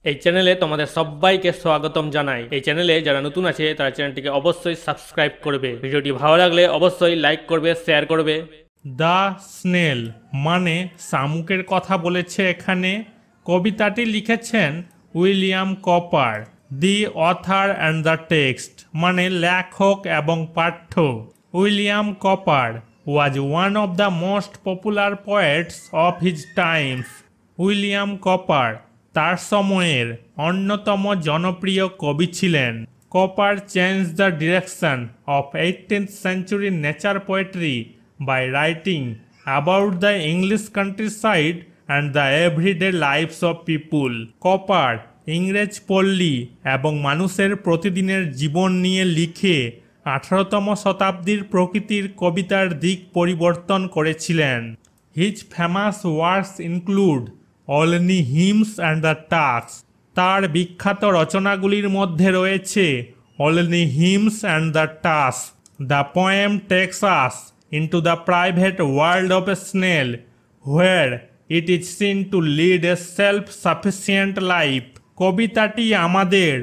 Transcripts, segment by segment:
এই চ্যানেলে তোমাদের সবাইকে স্বাগতম জানাই। এই চ্যানেলে যারা নতুন আছে তারা চ্যানেলটিকে অবশ্যই সাবস্ক্রাইব করবে। ভিডিওটি ভালো লাগলে অবশ্যই লাইক করবে, শেয়ার করবে। দ্য স্নেল মানে শামুকের কথা বলেছে এখানে। কবিতাটি লিখেছেন William Cowper. The author and the text মানে লেখক এবং পাঠ্য। William Cowper was one of the most popular poets of his times. William Cowper তার সময়ের অন্যতম জনপ্রিয় কবি ছিলেন। Cowper change the direction of 18th century nature poetry by writing about the English countryside and the everyday lives of people. Copper ইংরেজ পল্লী এবং মানুষের প্রতিদিনের জীবন নিয়ে লিখে 18তম শতাব্দীর প্রকৃতির কবিতার দিক পরিবর্তন করেছিলেন। His famous works include Olney hymns and the task. তার বিখ্যাত রচনাগুলির মধ্যে রয়েছে Olney hymns and the task. The poem takes us into the private world of a snail, where it is seen to lead a self-sufficient life. কবিতাটি আমাদের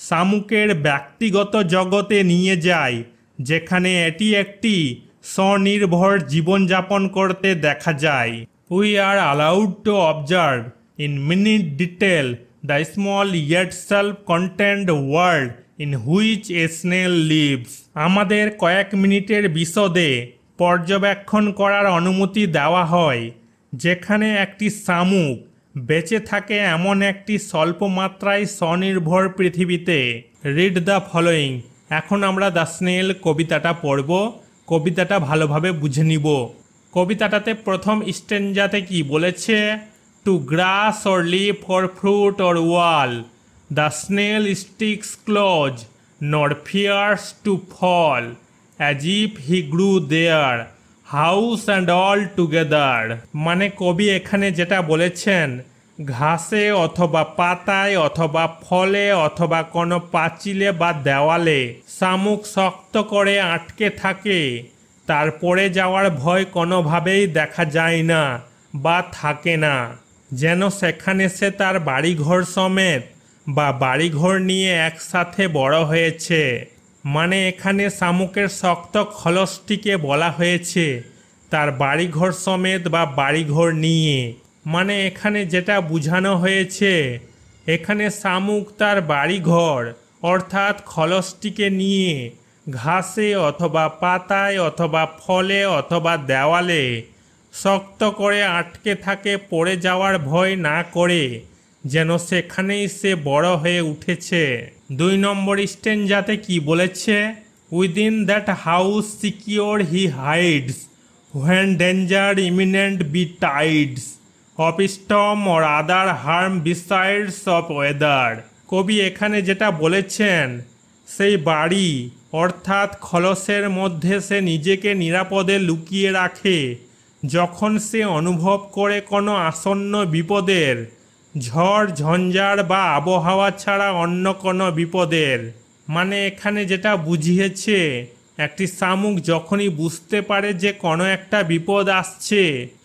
শামুকের ব্যক্তিগত জগতে নিয়ে যায়, যেখানে এটি একটি স্বনির্ভর জীবনযাপন করতে দেখা যায়। We are allowed to observe in minute detail the small yet self-contained world in which a snail lives. আমাদের কয়েক মিনিটের বিশদে পর্যবেক্ষণ করার অনুমতি দেওয়া হয়, যেখানে একটি শামুক বেঁচে থাকে এমন একটি স্বল্প মাত্রায় স্বনির্ভর পৃথিবীতে। Read the following. এখন আমরা দ্য স্নেল কবিতাটা পড়ব, কবিতাটা ভালোভাবে বুঝে নিব। কবিতাটাতে প্রথম স্ট্যাঞ্জাতে কি বলেছে? To grass or leaf or fruit or wall the snail sticks close nor fears to fall as if he grew there, house and all together. মানে কবি এখানে যেটা বলেছেন, ঘাসে অথবা পাতায় অথবা ফলে অথবা কোনো পাঁচিলে বা দেওয়ালে শামুক শক্ত করে আটকে থাকে, তার পড়ে যাওয়ার ভয় কোনোভাবেই দেখা যায় না বা থাকে না, যেন সেখানে সে তার বাড়িঘর সমেত বা বাড়িঘর নিয়ে একসাথে বড় হয়েছে। মানে এখানে শামুকের শক্ত খলসটিকে বলা হয়েছে তার বাড়িঘর সমেত বা বাড়িঘর নিয়ে। মানে এখানে যেটা বোঝানো হয়েছে, এখানে শামুক তার বাড়িঘর অর্থাৎ খলসটিকে নিয়ে ঘাসে অথবা পাতায় অথবা ফলে অথবা দেওয়ালে শক্ত করে আটকে থাকে, পড়ে যাওয়ার ভয় না করে, যেন সেখানেই সে বড় হয়ে উঠেছে। 2 নম্বর স্ট্যাঞ্জাতে কি বলেছে? Within that house secure he hides when danger imminent betides of storm or other harm besides of weather. কবি এখানে যেটা বলেছেন, সেই বাড়ি অর্থাৎ খলসের মধ্যে সে নিজেকে নিরাপদে লুকিয়ে রাখে যখন সে অনুভব করে কোনো আসন্ন বিপদের, ঝড় ঝঞ্ঝার বা আবহাওয়া ছাড়া অন্য কোনো বিপদের। মানে এখানে যেটা বুঝিয়েছে, একটি শামুক যখনই বুঝতে পারে যে কোনো একটা বিপদ আসছে,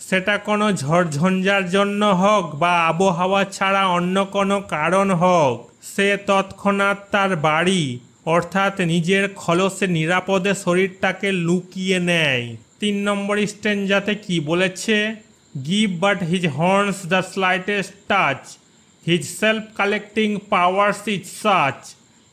সেটা কোনো ঝড় ঝঞ্ঝার জন্য হোক বা আবহাওয়া ছাড়া অন্য কোনো কারণ হোক, সে তৎক্ষণাৎ তার বাড়ি অর্থাৎ নিজের খলসে নিরাপদে শরীরটাকে লুকিয়ে নেয়। 3 নম্বর স্ট্যাঞ্জাতে কি বলেছে? Give but his horns the slightest touch, his self-collecting powers is such,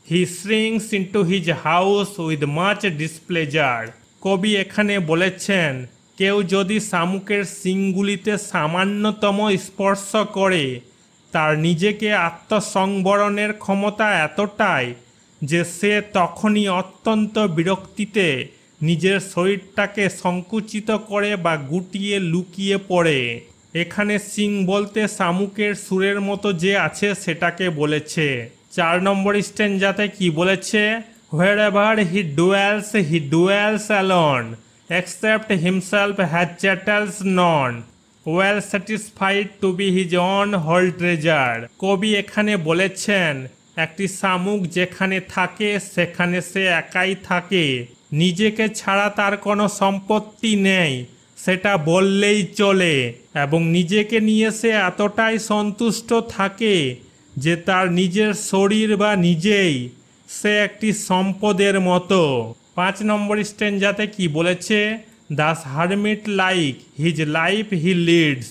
he shrinks into his house with much displeasure. কবি এখানে বলেছেন, কেউ যদি শামুকের শিংগুলিতে সামান্যতম স্পর্শ করে, তার নিজেকে আত্মসংবরণের ক্ষমতা এতটাই যে সে তখনই অত্যন্ত বিরক্তিতে নিজের শরীরটাকে সংকুচিত করে বা গুটিয়ে লুকিয়ে পড়ে। এখানে সিং বলতে শামুকের সুরের মতো যে আছে সেটাকে বলেছে। 4 নম্বর স্ট্যাঞ্জাতে কি বলেছে? Wherever he dwells alone, except himself has chattels none, well satisfied to be his own whole treasure. কবি এখানে বলেছেন, একটি শামুক যেখানে থাকে সেখানে সে একাই থাকে, নিজেকে ছাড়া তার কোনো সম্পত্তি নেই সেটা বললেই চলে, এবং নিজেকে নিয়ে সে এতটাই সন্তুষ্ট থাকে যে তার নিজের শরীর বা নিজেই সে একটি সম্পদের মতো। 5 নম্বর স্ট্যাঞ্জাতে কি বলেছে? Das hermit like his life he leads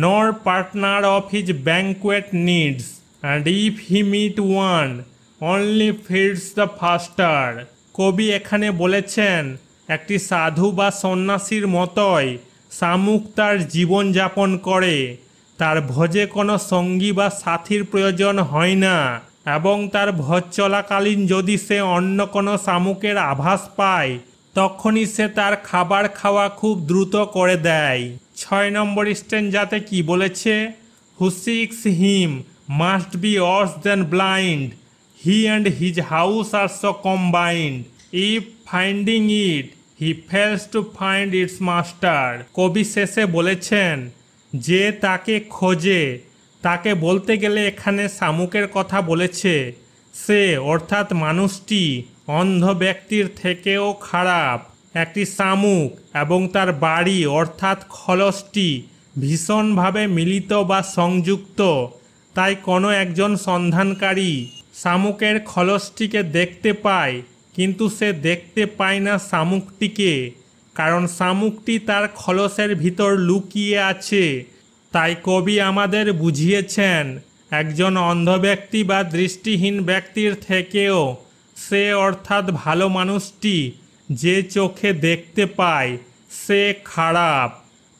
nor partner of his banquet needs, and if he meet one, only feeds the faster. কবি এখানে বলেছেন একটি সাধু বা সন্ন্যাসীর মতোই শামুক তার জীবনযাপন করে। তার ভোজে কোনো সঙ্গী বা সাথীর প্রয়োজন হয় না, এবং তার ভোজ চলাকালীন যদি সে অন্য কোনো শামুকের আভাস পায় তখনই সে তার খাবার খাওয়া খুব দ্রুত করে দেয়। 6 নম্বর স্ট্যাঞ্জাতে কি বলেছে? Who seeks him must be worse than blind, he and his house are so combined, if finding it he fails to find its master. কবি শেষে বলেছেন যে তাকে খোঁজে, তাকে বলতে গেলে এখানে শামুকের কথা বলেছে। সে অর্থাৎ মানুষটি অন্ধ ব্যক্তির থেকেও খারাপ। একটি শামুক এবং তার বাড়ি অর্থাৎ খলসটি ভীষণভাবে মিলিত বা সংযুক্ত, তাই কোনো একজন সন্ধানকারী শামুকের খলসটিকে দেখতে পায়, কিন্তু সে দেখতে পায় না শামুকটিকে, কারণ শামুকটি তার খলসের ভিতর লুকিয়ে আছে। তাই কবি আমাদের বুঝিয়েছেন একজন অন্ধ ব্যক্তি বা দৃষ্টিহীন ব্যক্তির থেকেও সে অর্থাৎ ভালো মানুষটি যে চোখে দেখতে পায় সে খারাপ,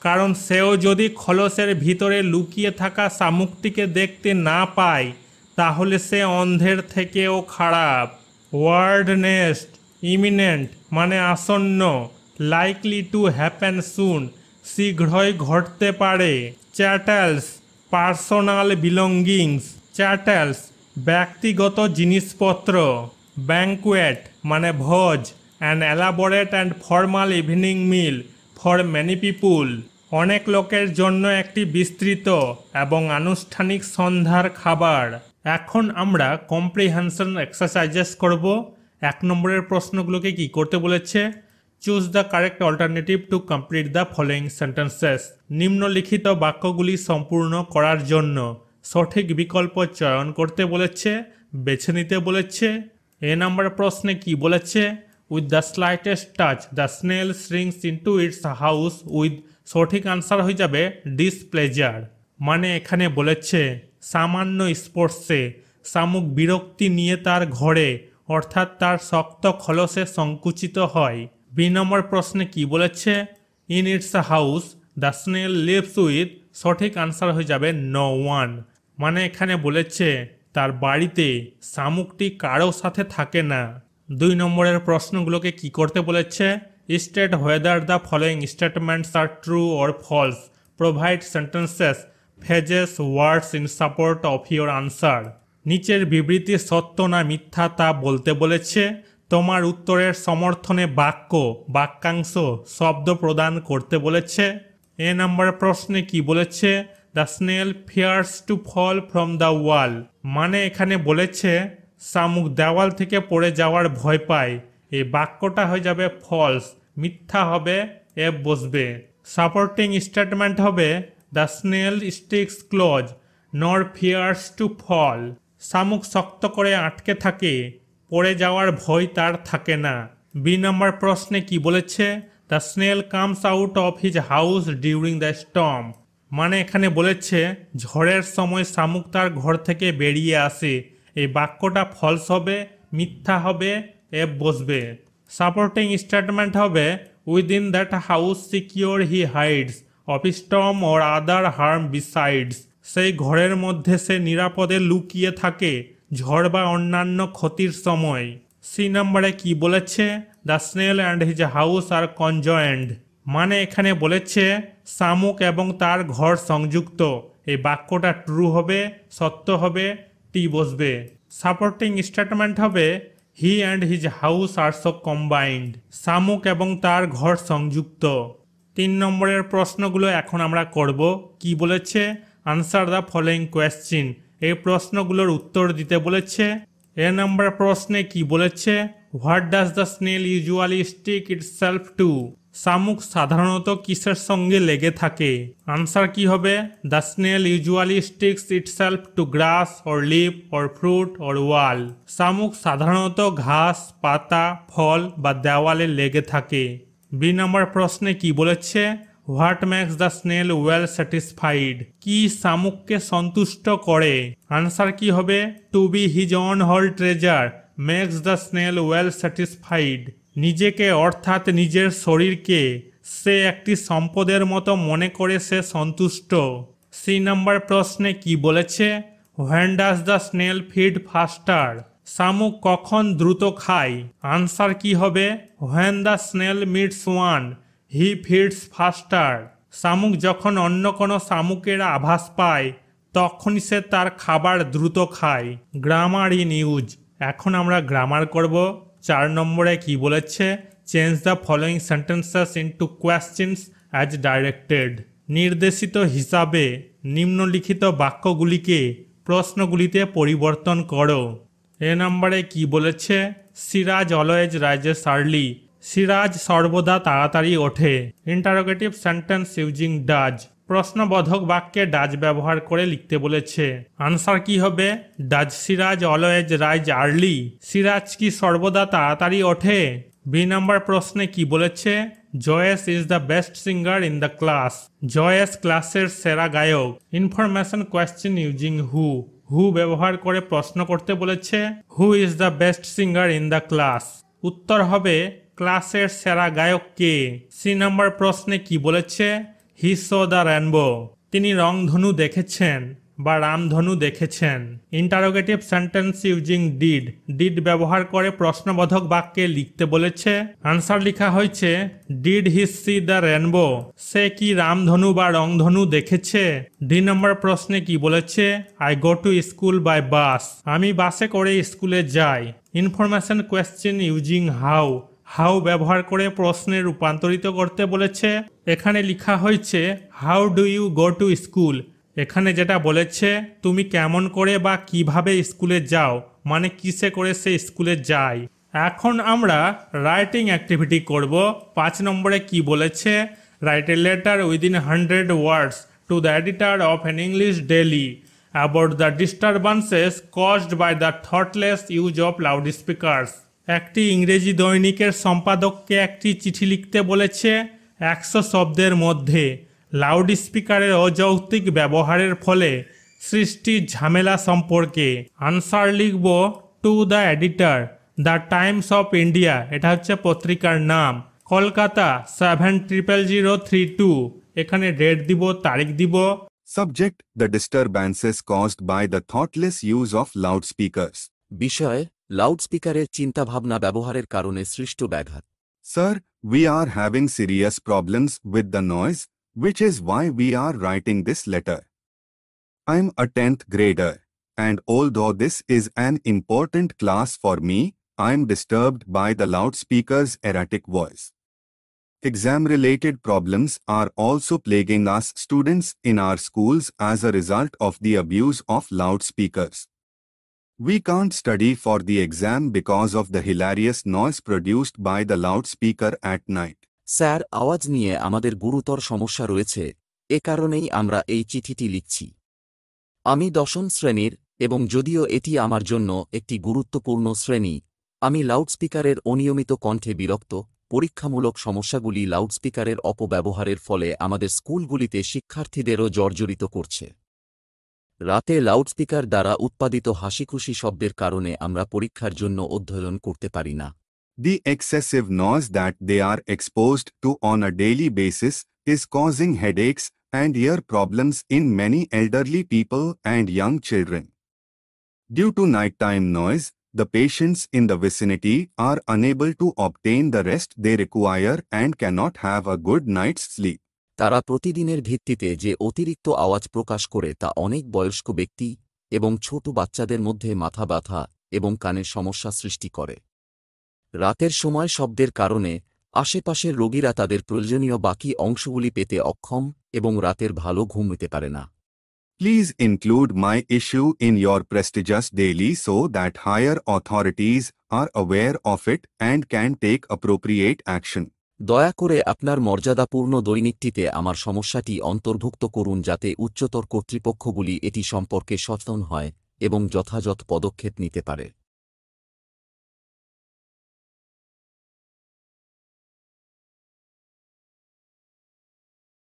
কারণ সেও যদি খলসের ভিতরে লুকিয়ে থাকা শামুকটিকে দেখতে না পায় তাহলে সে অন্ধের থেকেও খারাপ। ওয়ার্ড নেক্সট ইমিনেন্ট মানে আসন্ন, লাইকলি টু হ্যাপেন সুন শীঘ্রই ঘটতে পারে। চ্যাটেলস পার্সোনাল বিলঙ্গিংস, চ্যাটেলস ব্যক্তিগত জিনিসপত্র। ব্যাঙ্কুয়েট মানে ভোজ, an elaborate and formal evening meal for many people, অনেক লোকের জন্য একটি বিস্তৃত এবং আনুষ্ঠানিক সন্ধ্যার খাবার। এখন আমরা কম্প্রিহেনশন এক্সারসাইজেস করব। 1 নম্বরের প্রশ্নগুলোকে কি করতে বলেছে? Choose the correct alternative to complete the following sentences. নিম্নলিখিত বাক্যগুলি সম্পূর্ণ করার জন্য সঠিক বিকল্প চয়ন করতে বলেছে, বেছে নিতে বলেছে। এ নম্বর প্রশ্নে কি বলেছে? With the slightest touch the snail shrinks into its house with, সঠিক আনসার হয়ে যাবে ডিসপ্লেজার। মানে এখানে বলেছে সামান্য স্পর্শে শামুক বিরক্তি নিয়ে তার ঘরে অর্থাৎ তার শক্ত খলসে সংকুচিত হয়। বি নম্বর প্রশ্নে কি বলেছে? In it's house the snail lives with, সঠিক আনসার হয়ে যাবে নো ওয়ান। মানে এখানে বলেছে তার বাড়িতে শামুকটি কারো সাথে থাকে না। 2 নম্বরের প্রশ্নগুলোকে কি করতে বলেছে? State whether the following statements are true or false, provide sentences phrases words in support of your answer. নিচের বিবৃতি সত্য না মিথ্যা তা বলতে বলেছে। তোমার উত্তরের সমর্থনে বাক্য, বাক্যাংশ, শব্দ প্রদান করতে বলেছে। এ নম্বর প্রশ্নে কি বলেছে? The snail fears to fall from the wall, মানে এখানে বলেছে শামুক দেওয়াল থেকে পড়ে যাওয়ার ভয় পায়। এই বাক্যটা হয়ে যাবে ফলস, মিথ্যা হবে, এফ বসবে। সাপোর্টিং স্টেটমেন্ট হবে the snail sticks close nor fears to ফল, শামুক শক্ত করে আটকে থাকে, পড়ে যাওয়ার ভয় তার থাকে না। বি নম্বর প্রশ্নে কি বলেছে? The snail comes out of his house during the storm, মানে এখানে বলেছে ঝড়ের সময় শামুক তার ঘর থেকে বেরিয়ে আসে। এই বাক্যটা ফলস হবে, মিথ্যা হবে, এফ বসবে। সাপোর্টিং স্টেটমেন্ট হবে within that house secure he hides of storm or other harm besides, সেই ঘরের মধ্যে সে নিরাপদে লুকিয়ে থাকে ঝড় বা অন্যান্য ক্ষতির সময়। সি নম্বরে কি বলেছে? The snail and his house are conjoined, মানে এখানে বলেছে শামুক এবং তার ঘর সংযুক্ত। এই বাক্যটা ট্রু হবে, সত্য হবে, টি বসবে। সাপোর্টিং স্টেটমেন্ট হবে he and his house are so combined, শামুক এবং তার ঘর সংযুক্ত। 3 নম্বরের প্রশ্নগুলো এখন আমরা করব। কি বলেছে? আনসার দ্য ফলোয়িং কোয়েশ্চিন, এই প্রশ্নগুলোর উত্তর দিতে বলেছে। এ নম্বর প্রশ্নে কি বলেছে? What does the snail usually stick itself to, শামুক সাধারণত কিসের সঙ্গে লেগে থাকে? আনসার কি হবে? The snail usually sticks itself to grass or leave or fruit or wall. শামুক সাধারণত ঘাস, পাতা, ফল বা দেওয়ালে লেগে থাকে। বি নম্বর প্রশ্নে কি বলেছে? What makes the snail well satisfied? কি শামুককে সন্তুষ্ট করে? আনসার কি হবে? To be his own whole treasure makes the snail well satisfied. নিজেকে অর্থাৎ নিজের শরীরকে সে একটি সম্পদের মতো মনে করে সে সন্তুষ্ট। সি নম্বর প্রশ্নে কি বলেছে? When does the snail feed ফাস্টার? শামুক কখন দ্রুত খায়? আনসার কি হবে? When the snail meets one he feeds ফাস্টার। শামুক যখন অন্য কোনো শামুকের আভাস পায় তখনই সে তার খাবার দ্রুত খায়। Grammar in use. এখন আমরা গ্রামার করব। 4 নম্বরে কি বলেছে? Change the following sentences into questions as directed. নির্দেশিত হিসাবে নিম্নলিখিত বাক্যগুলিকে প্রশ্নগুলিতে পরিবর্তন করো। এ নম্বরে কি বলেছে? Siraj always rises early. Siraj সর্বদা তাড়াতাড়ি ওঠে। Interrogative sentence using does. প্রশ্নবোধক বাক্যে ডাজ ব্যবহার করে লিখতে বলেছে। আনসার কি হবে? Does Siraj always rise early? Siraj কি সর্বদা তাড়াতাড়ি ওঠে? বি নম্বর প্রশ্নে কি বলেছে? Joyce is the best singer in the class. Joyce ক্লাসের সেরা গায়ক। Information question using who. Who ব্যবহার করে প্রশ্ন করতে বলেছে। Who is the best singer in the class? উত্তর হবে ক্লাসের সেরা গায়ক কে? সি নম্বর প্রশ্নে কি বলেছে? He saw the rainbow. তিনি রংধনু দেখেছেন বা রামধনু দেখেছেন। Interrogative sentence using did. Did ব্যবহার করে প্রশ্নবোধক বাক্যে লিখতে বলেছে। আনসার লেখা হয়েছে did he see the rainbow? সে কি রামধনু বা রংধনু দেখেছে? ডি নম্বর প্রশ্নে কি বলেছে? I go to school by bus. আমি বাসে করে স্কুলে যাই। Information question using how. How ব্যবহার করে প্রশ্নে রূপান্তরিত করতে বলেছে। এখানে লেখা হয়েছে how do you go to school. এখানে যেটা বলেছে তুমি কেমন করে বা কিভাবে স্কুলে যাও, মানে কিসে করে সে স্কুলে যায়। এখন আমরা রাইটিং অ্যাক্টিভিটি করব। 5 নম্বরে কি বলেছে? Write a letter within 100 words to the editor of an English daily about the disturbances caused by the thoughtless use of loudspeakers. একটি ইংরেজি দৈনিকের সম্পাদককে একটি চিঠি লিখতে বলেছে 100 শব্দের মধ্যে লাউড স্পিকারের অযৌক্তিক ব্যবহারের ফলে সৃষ্টি ঝামেলা সম্পর্কে। আনসার লিখব two the editor, the Times of India, এটা হচ্ছে পত্রিকার নাম, কলকাতা 700032। এখানে ডেট দিব, তারিখ দিব। Subject: the disturbances caused by the thoughtless use of loudspeakers. বিষয়: লাউডস্পিকারের চিন্তাভাবনা ব্যবহারের কারণে সৃষ্ট ব্যাঘাত। Sir, we are having serious problems with the noise, which is why we are writing this letter. I'm a 10th grader, and although this is an important class for me, I'm disturbed by the loudspeaker's erratic voice. Exam-related problems are also plaguing us students in our schools as a result of the abuse of loudspeakers. We can't study for the exam because of the hilarious noise produced by the loudspeaker at night. Sir, আওয়াজ নিয়ে আমাদের গুরুতর সমস্যা রয়েছে, এ কারণেই আমরা এই চিঠিটি লিখছি। আমি 10ম শ্রেণীর এবং যদিও এটি আমার জন্য একটি গুরুত্বপূর্ণ শ্রেণী, আমি লাউডস্পিকারের অনিয়মিত কণ্ঠে বিরক্ত। পরীক্ষামূলক সমস্যাগুলি লাউডস্পিকারের অপব্যবহারের ফলে আমাদের স্কুলগুলিতে শিক্ষার্থীদেরও জর্জরিত করছে। রাতে লাউডস্পিকার দ্বারা উৎপাদিত হাসিখুশি শব্দের কারণে আমরা পরীক্ষার জন্য অধ্যয়ন করতে পারি না। The excessive noise that they are exposed to on a daily basis is causing headaches and ear problems in many elderly people and young children. Due to nighttime noise, the patients in the vicinity are unable to obtain the rest they require and cannot have a good night's sleep. তারা প্রতিদিনের ভিত্তিতে যে অতিরিক্ত আওয়াজ প্রকাশ করে তা অনেক বয়স্ক ব্যক্তি এবং ছোট বাচ্চাদের মধ্যে মাথা ব্যথা এবং কানের সমস্যা সৃষ্টি করে। রাতের সময় শব্দের কারণে আশেপাশের রোগীরা তাদের প্রয়োজনীয় বাকি অংশগুলি পেতে অক্ষম এবং রাতের ভালো ঘুম হতে পারে না। Please include my issue in your prestigious daily so that higher authorities are aware of it and can take appropriate action. দয়া করে আপনার মর্যাদাপূর্ণ দৈনিকটিতে আমার সমস্যাটি অন্তর্ভুক্ত করুন যাতে উচ্চতর কর্তৃপক্ষগুলি এটি সম্পর্কে সচেতন হয় এবং যথাযথ পদক্ষেপ নিতে পারে।